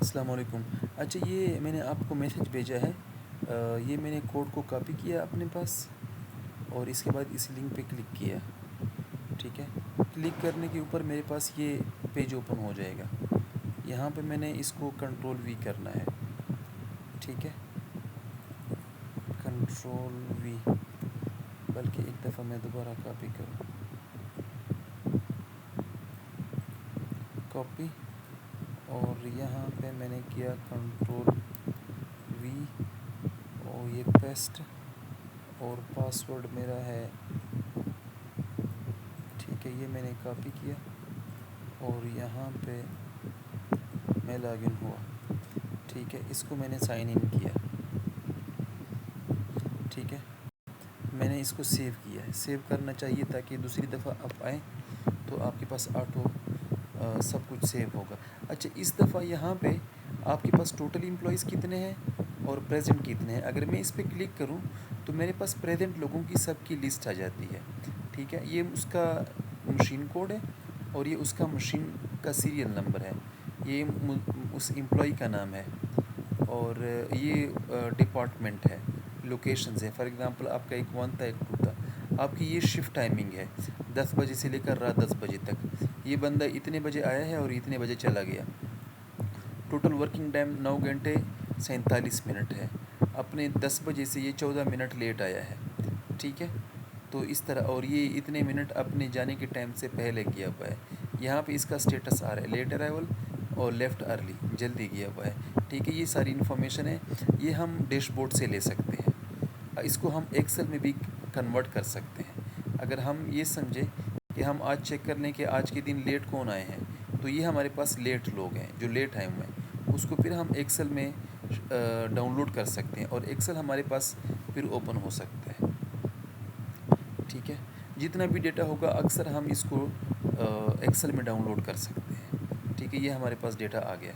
السلام علیکم۔ اچھا، یہ میں نے آپ کو میسیج بھیجا ہے، یہ میں نے کوڈ کو کاپی کیا اپنے پاس اور اس کے بعد اس لنک پہ کلک کیا۔ ٹھیک ہے، کلک کرنے کے اوپر میرے پاس یہ پیج اوپن ہو جائے گا۔ یہاں پہ میں نے اس کو کنٹرول وی کرنا ہے۔ ٹھیک ہے، کنٹرول وی، بلکہ ایک دفعہ میں دوبارہ کاپی کروں، کاپی، اور یہاں پہ میں نے کیا کنٹرول وی، اور یہ پیسٹ، اور پاسورڈ میرا ہے، ٹھیک ہے، یہ میں نے کاپی کیا اور یہاں پہ میں لاگ ان ہوا۔ ٹھیک ہے، اس کو میں نے سائن ان کیا۔ ٹھیک ہے، میں نے اس کو سیو کیا ہے۔ سیو کرنا چاہیے تاکہ دوسری دفعہ آپ آئیں تو آپ کے پاس آٹو سب کچھ سیو ہوگا۔ اچھا، اس دفعہ یہاں پہ آپ کے پاس ٹوٹل امپلائیز کتنے ہیں اور پریزنٹ کتنے ہیں؟ اگر میں اس پہ کلک کروں تو میرے پاس پریزنٹ لوگوں کی سب کی لسٹ آ جاتی ہے۔ ٹھیک ہے، یہ اس کا مشین کوڈ ہے اور یہ اس کا مشین کا سیریل نمبر ہے، یہ اس امپلائی کا نام ہے، اور یہ ڈپارٹمنٹ ہے، لوکیشنز ہے۔ فار ایگزامپل آپ کا ایک 1 تھا، ایک 2 تھا۔ آپ کی یہ شفٹ ٹائمنگ ہے 10 بجے سے لے کر رات 10 بجے تک۔ یہ بندہ اتنے بجے آیا ہے اور اتنے بجے چلا گیا۔ ٹوٹل ورکنگ ٹائم 9 گھنٹے 47 منٹ ہے۔ اپنے 10 بجے سے یہ 14 منٹ لیٹ آیا ہے۔ ٹھیک ہے، تو اس طرح، اور یہ اتنے منٹ اپنے جانے کے ٹائم سے پہلے کیا ہوا ہے۔ یہاں پہ اس کا سٹیٹس آ رہا ہے لیٹ ارائیول اور لیفٹ ارلی، جلدی کیا ہوا ہے۔ ٹھیک ہے، یہ ساری انفارمیشن ہے، یہ ہم ڈیش بورڈ سے لے سکتے ہیں۔ اس کو ہم ایکسل میں بھی کنورٹ کر سکتے ہیں۔ اگر ہم یہ سمجھیں کہ ہم آج چیک کر لیں کہ آج کے دن لیٹ کون آئے ہیں، تو یہ ہمارے پاس لیٹ لوگ ہیں جو لیٹ آئے ہوئے ہیں، اس کو پھر ہم ایکسل میں ڈاؤن لوڈ کر سکتے ہیں اور ایکسل ہمارے پاس پھر اوپن ہو سکتا ہے۔ ٹھیک ہے، جتنا بھی ڈیٹا ہوگا اکثر ہم اس کو ایکسل میں ڈاؤن لوڈ کر سکتے ہیں۔ ٹھیک ہے، یہ ہمارے پاس ڈیٹا آ گیا۔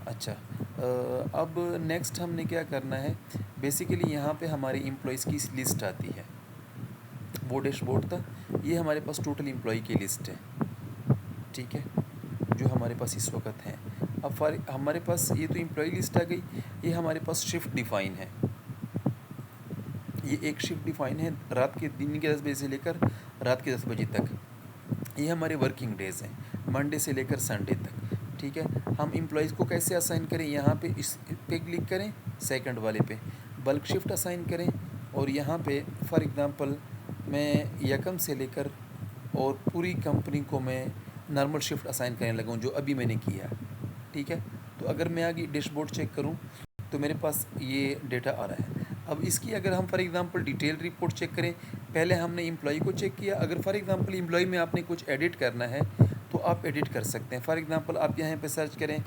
اچھا، اب نیکسٹ ہم نے کیا کرنا ہے؟ بیسیکلی یہاں پہ ہماری امپلائیز کی لسٹ آتی ہے، وہ ڈیش بورڈ تھا، یہ ہمارے پاس ٹوٹل امپلائی کی لسٹ ہے۔ ٹھیک ہے، جو ہمارے پاس اس وقت ہیں۔ اب ہمارے پاس یہ تو امپلائی لسٹ آ گئی، یہ ہمارے پاس شفٹ ڈیفائن ہے۔ یہ ایک شفٹ ڈیفائن ہے، رات کے دن کے 10 بجے سے لے کر رات کے 10 بجے تک۔ یہ ہمارے ورکنگ ڈیز ہیں، منڈے سے لے کر سنڈے تک۔ ٹھیک ہے، ہم امپلائیز کو کیسے اسائن کریں؟ یہاں پہ اس پہ کلک کریں، سیکنڈ والے پہ بلک شفٹ اسائن کریں، اور یہاں پہ فار ایگزامپل میں یکم سے لے کر اور پوری کمپنی کو میں نارمل شفٹ اسائن کرنے لگا ہوں، جو ابھی میں نے کیا۔ ٹھیک ہے، تو اگر میں آگے ڈیش بورڈ چیک کروں تو میرے پاس یہ ڈیٹا آ رہا ہے۔ اب اس کی اگر ہم for example detail report check کریں، پہلے ہم نے امپلائی کو چیک کیا، اگر فار ایگزامپل امپلائی میں آپ نے کچھ ایڈٹ کرنا ہے تو آپ ایڈٹ کر سکتے ہیں۔ فار ایگزامپل آپ یہاں پہ سرچ کریں،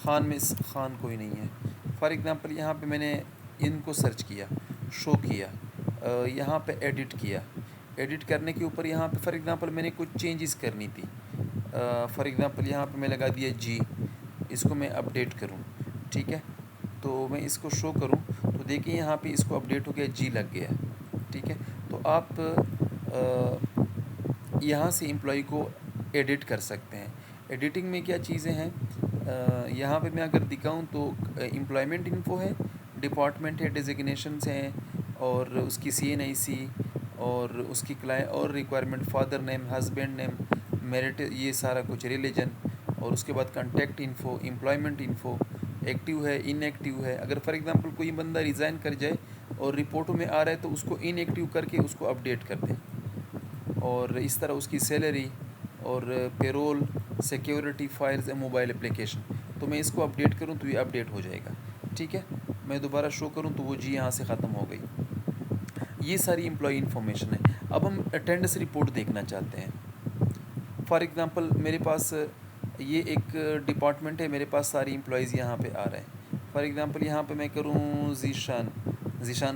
خان میں خان کوئی نہیں ہے۔ فار ایگزامپل یہاں پہ میں نے ان کو سرچ کیا، شو کیا، یہاں پہ ایڈٹ کیا۔ ایڈٹ کرنے کے اوپر یہاں پہ فار ایگزامپل میں نے کچھ چینجز کرنی تھی، فار ایگزامپل یہاں پہ میں لگا دیا جی، اس کو میں اپڈیٹ کروں۔ ٹھیک ہے، تو میں اس کو شو کروں تو دیکھیں یہاں پہ اس کو اپڈیٹ ہو گیا، جی لگ گیا۔ ٹھیک ہے، تو آپ یہاں سے امپلائی کو ایڈٹ کر سکتے ہیں۔ ایڈیٹنگ میں کیا چیزیں ہیں؟ یہاں پہ میں اگر دکھاؤں تو امپلائمنٹ انفو ہے، ڈپارٹمنٹ ہے، ڈیزگنیشنز ہیں، اور اس کی سی این آئی سی، اور اس کی اور ریکوائرمنٹ، فادر نیم، ہسبینڈ نیم، میرٹ، یہ سارا کچھ، ریلیجن، اور اس کے بعد contact info, employment info, active ہے، ان ایکٹیو ہے۔ اگر فار ایگزامپل کوئی بندہ ریزائن کر جائے اور رپورٹوں میں آ رہا ہے تو اس کو ان ایکٹیو کر کے اس کو اپڈیٹ کر دیں، اور اس طرح اس کی سیلری اور payroll, security files, mobile application, تو میں اس کو اپڈیٹ کروں تو یہ اپڈیٹ ہو جائے گا۔ ٹھیک ہے، میں دوبارہ شو کروں تو وہ جی یہاں سے ختم ہو گئی۔ یہ ساری امپلائی انفارمیشن ہے۔ اب ہم اٹینڈنس رپورٹ دیکھنا چاہتے ہیں۔ فار ایگزامپل میرے پاس یہ ایک ڈپارٹمنٹ ہے، میرے پاس ساری امپلائیز یہاں پہ آ رہے ہیں۔ فار ایگزامپل یہاں پہ میں کروں ذیشان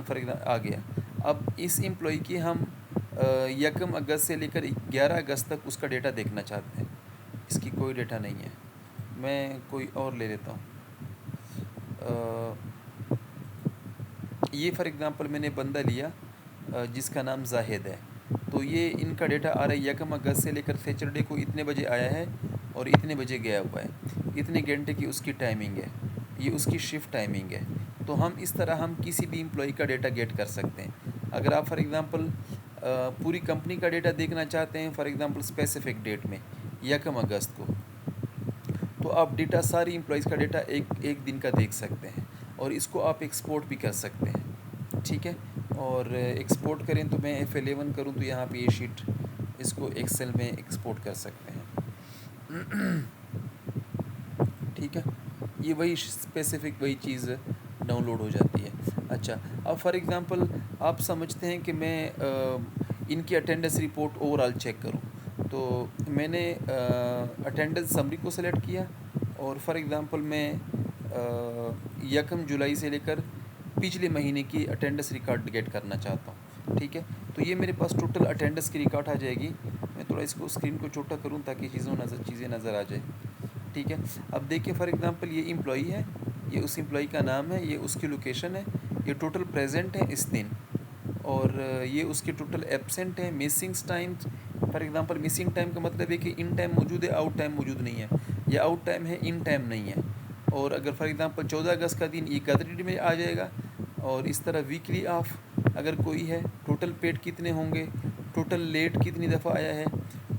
فار ایگزامپل آ گیا۔ اب اس امپلائی کی ہم 1 اگست سے لے کر 11 اگست تک اس کا ڈیٹا دیکھنا چاہتے ہیں۔ اس کی کوئی ڈیٹا نہیں ہے، میں کوئی اور لے لیتا ہوں۔ یہ فار ایگزامپل میں نے بندہ لیا جس کا نام زاہد ہے، تو یہ ان کا ڈیٹا آ رہا ہے 1 اگست سے لے کر سیچرڈے کو اتنے بجے آیا ہے اور اتنے بجے گیا ہوا ہے، اتنے گھنٹے کی اس کی ٹائمنگ ہے، یہ اس کی شفٹ ٹائمنگ ہے. تو ہم اس طرح ہم کسی بھی امپلائی کا ڈیٹا گیٹ کر سکتے ہیں. اگر آپ فار ایگزامپل پوری کمپنی کا ڈیٹا دیکھنا چاہتے ہیں، فار ایگزامپل اسپیسیفک ڈیٹ میں 1 اگست کو، تو آپ ڈیٹا ساری امپلائیز کا ڈیٹا ایک دن کا دیکھ سکتے ہیں، اور اس کو آپ ایکسپورٹ بھی کر سکتے ہیں. ٹھیک ہے، اور ایکسپورٹ کریں تو میں F11 کروں تو یہاں پہ یہ شیٹ اس کو ایکسل میں ایکسپورٹ کر سکتے ہیں. ٹھیک ہے، یہ وہی اسپیسیفک وہی چیز ڈاؤن لوڈ ہو جاتی ہے. اچھا، اب فار ایگزامپل آپ سمجھتے ہیں کہ میں ان کی attendance report over all check کروں، تو میں نے اٹینڈنس سمری کو سلیکٹ کیا، اور فار ایگزامپل میں 1 جولائی سے لے کر پچھلے مہینے کی اٹینڈنس ریکارڈ گیٹ کرنا چاہتا ہوں. ٹھیک ہے، تو یہ میرے پاس ٹوٹل اٹینڈنس کی ریکارڈ آ جائے گی. میں تھوڑا اس کو اسکرین کو چھوٹا کروں تاکہ چیزیں نظر آ جائے. ٹھیک ہے، اب دیکھیں فار ایگزامپل یہ امپلائی ہے، یہ اس امپلائی کا نام ہے، یہ اس کی لوکیشن ہے، یہ ٹوٹل پریزنٹ ہے اس دن، اور یہ اس کے ٹوٹل ایبسینٹ ہیں. Missings time, for example missing time کا مطلب ہے کہ ان ٹائم موجود ہے، آؤٹ ٹائم موجود نہیں ہے، یا آؤٹ ٹائم ہے ان ٹائم نہیں ہے. اور اگر فار ایگزامپل 14 اگست کا دن یہ گیدریڈ میں آ جائے گا. اور اس طرح ویکلی آف اگر کوئی ہے، ٹوٹل پیڈ کتنے ہوں گے، ٹوٹل لیٹ کتنی دفعہ آیا ہے،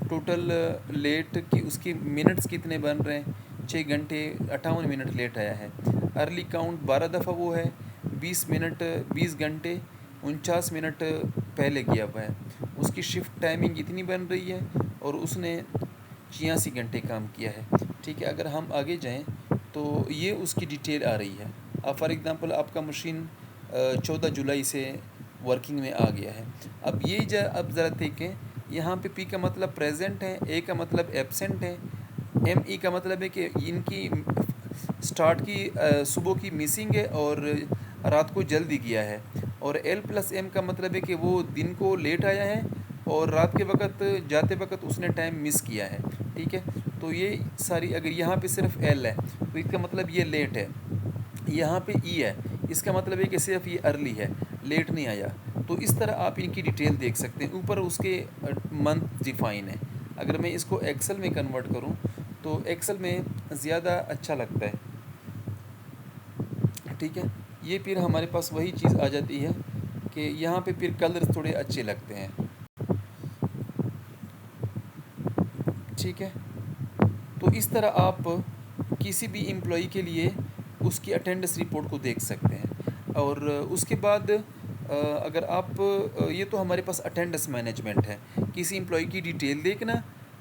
ٹوٹل لیٹ کی اس کی منٹس کتنے بن رہے ہیں، 6 گھنٹے 58 منٹ لیٹ آیا ہے. ارلی کاؤنٹ 12 دفعہ وہ ہے، 20 گھنٹے 49 منٹ پہلے کیا ہوا ہے. اس کی شفٹ ٹائمنگ اتنی بن رہی ہے، اور اس نے 86 گھنٹے کام کیا ہے. ٹھیک ہے، اگر ہم آگے جائیں تو یہ اس کی ڈیٹیل آ رہی ہے. اب فار ایگزامپل آپ کا مشین 14 جولائی سے ورکنگ میں آ گیا ہے. اب اب ذرا دیکھیں، یہاں پہ پی کا مطلب پریزنٹ ہے، اے کا مطلب ایبسینٹ ہے، ایم ای کا مطلب ہے کہ ان کی سٹارٹ کی صبح کی مسنگ ہے اور رات کو جلدی کیا ہے، اور ایل پلس ایم کا مطلب ہے کہ وہ دن کو لیٹ آیا ہے اور رات کے وقت جاتے وقت اس نے ٹائم مس کیا ہے. ٹھیک ہے، تو یہ ساری اگر یہاں پہ صرف ایل ہے تو اس کا مطلب یہ لیٹ ہے. یہاں پہ ای ہے، اس کا مطلب ہے کہ صرف یہ ارلی ہے، لیٹ نہیں آیا. تو اس طرح آپ ان کی ڈیٹیل دیکھ سکتے ہیں. اوپر اس کے منتھ ڈیفائن ہے. اگر میں اس کو ایکسل میں کنورٹ کروں تو ایکسل میں زیادہ اچھا لگتا ہے. ٹھیک ہے، یہ پھر ہمارے پاس وہی چیز آ جاتی ہے کہ یہاں پہ پھر کلر تھوڑے اچھے لگتے ہیں. ٹھیک ہے، تو اس طرح آپ کسی بھی امپلائی کے لیے اس کی اٹینڈنس رپورٹ کو دیکھ سکتے ہیں. اور اس کے بعد اگر آپ یہ تو ہمارے پاس اٹینڈنس مینجمنٹ ہے، کسی امپلائی کی ڈیٹیل دیکھنا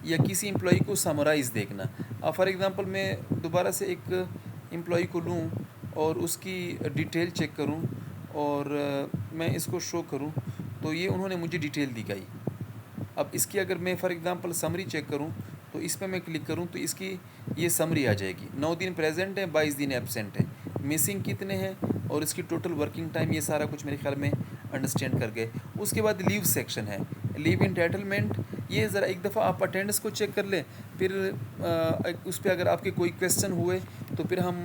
یا کسی امپلائی کو سمرائز دیکھنا. فار ایگزامپل میں دوبارہ سے ایک امپلائی کو لوں اور اس کی ڈیٹیل چیک کروں اور میں اس کو شو کروں تو یہ انہوں نے مجھے ڈیٹیل دکھائی. اب اس کی اگر میں فار ایگزامپل سمری چیک کروں تو اس پہ میں کلک کروں تو اس کی یہ سمری آ جائے گی. 9 دن پریزنٹ ہے، 22 دن ایبسینٹ ہے، مسنگ کتنے ہیں، اور اس کی ٹوٹل ورکنگ ٹائم. یہ سارا کچھ میرے خیال میں انڈرسٹینڈ کر گئے. اس کے بعد لیو سیکشن ہے، لیو انٹائٹلمنٹ. یہ ذرا ایک دفعہ آپ اٹینڈنس کو چیک کر لیں، پھر اس پہ اگر آپ کے کوئی کویسچن ہوئے تو پھر ہم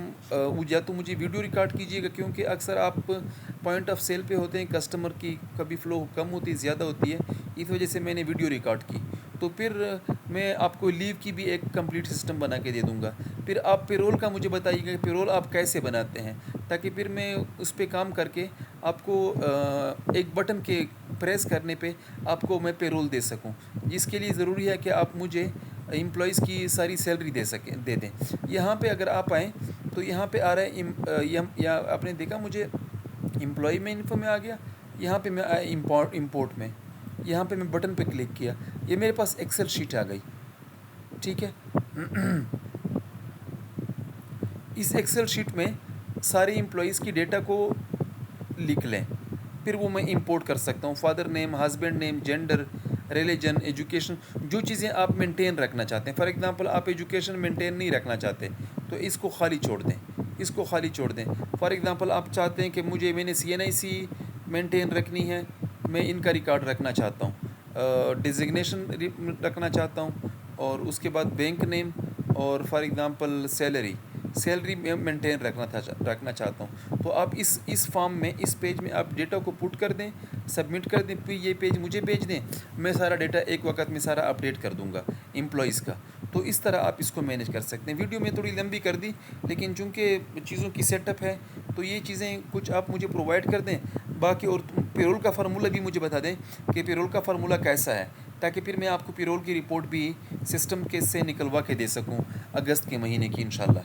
یا تو مجھے ویڈیو ریکارڈ کیجیے گا، کیونکہ اکثر آپ پوائنٹ آف سیل پہ ہوتے ہیں، کسٹمر کی کبھی فلو کم ہوتی ہے، زیادہ ہوتی ہے، اس وجہ سے میں نے ویڈیو ریکارڈ کی. تو پھر میں آپ کو لیو کی بھی ایک کمپلیٹ سسٹم بنا کے دے دوں گا. پھر آپ پے رول کا مجھے بتائیے گا کہ پے رول آپ کیسے بناتے ہیں، تاکہ پھر میں اس پہ کام کر کے آپ کو ایک بٹن کے پریس کرنے پہ آپ کو میں پے رول دے سکوں. جس کے لیے ضروری ہے کہ آپ مجھے امپلائیز کی ساری سیلری دے دیں. یہاں پہ اگر آپ آئیں تو یہاں پہ آ رہا ہے یا آپ نے دیکھا مجھے امپلائی میں انفو میں آ گیا. یہاں پہ میں آیا امپورٹ میں، یہاں پہ میں بٹن پہ کلک کیا، یہ میرے پاس ایکسل شیٹ آ گئی. ٹھیک ہے، اس ایکسل شیٹ میں سارے امپلائیز کی ڈیٹا کو لکھ لیں، پھر وہ میں امپورٹ کر سکتا ہوں. فادر نیم، ہسبینڈ نیم، جینڈر، ریلیجن، ایجوکیشن، جو چیزیں آپ مینٹین رکھنا چاہتے ہیں. فار ایگزامپل آپ ایجوکیشن مینٹین نہیں رکھنا چاہتے تو اس کو خالی چھوڑ دیں، اس کو خالی چھوڑ دیں. فار ایگزامپل آپ چاہتے ہیں کہ میں نے CNIC مینٹین رکھنی ہے، میں ان کا ریکارڈ رکھنا چاہتا ہوں، ڈیزگنیشن رکھنا چاہتا ہوں، اور اس کے بعد بینک نیم، اور فار ایگزامپل سیلری میں مینٹین رکھنا چاہتا ہوں. تو آپ اس فارم میں، اس پیج میں آپ ڈیٹا کو پٹ کر دیں، سبمٹ کر دیں، پھر یہ پیج مجھے بھیج دیں. میں سارا ڈیٹا ایک وقت میں سارا اپڈیٹ کر دوں گا امپلائیز کا. تو اس طرح آپ اس کو مینیج کر سکتے ہیں. ویڈیو میں تھوڑی لمبی کر دی، لیکن چونکہ چیزوں کی سیٹ اپ ہے تو یہ چیزیں کچھ آپ مجھے پرووائڈ کر دیں. باقی اور پیرول کا فارمولہ بھی مجھے بتا دیں کہ پیرول کا فارمولہ کیسا ہے، تاکہ پھر میں آپ کو پیرول کی رپورٹ بھی سسٹم کے سے نکلوا کے دے سکوں اگست کے مہینے کی انشاءاللہ.